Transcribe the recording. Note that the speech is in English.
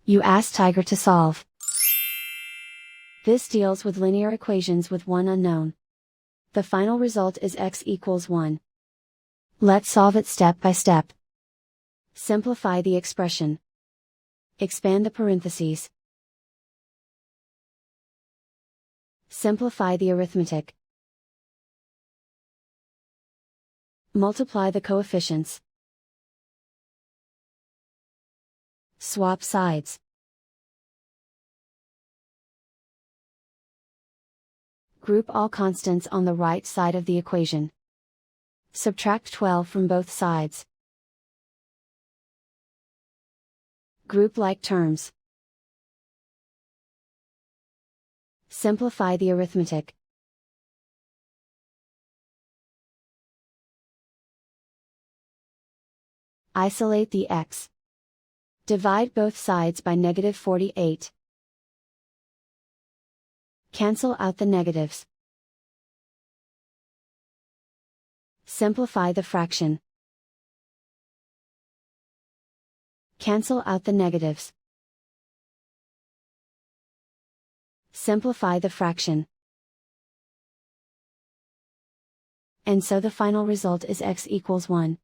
You ask Tiger to solve. This deals with linear equations with one unknown. The final result is x equals 1. Let's solve it step by step. Simplify the expression. Expand the parentheses. Simplify the arithmetic. Multiply the coefficients. Swap sides. Group all constants on the right side of the equation. Subtract 12 from both sides. Group like terms. Simplify the arithmetic. Isolate the x. Divide both sides by -48. Cancel out the negatives. Simplify the fraction. Cancel out the negatives. Simplify the fraction. And so the final result is x equals 1.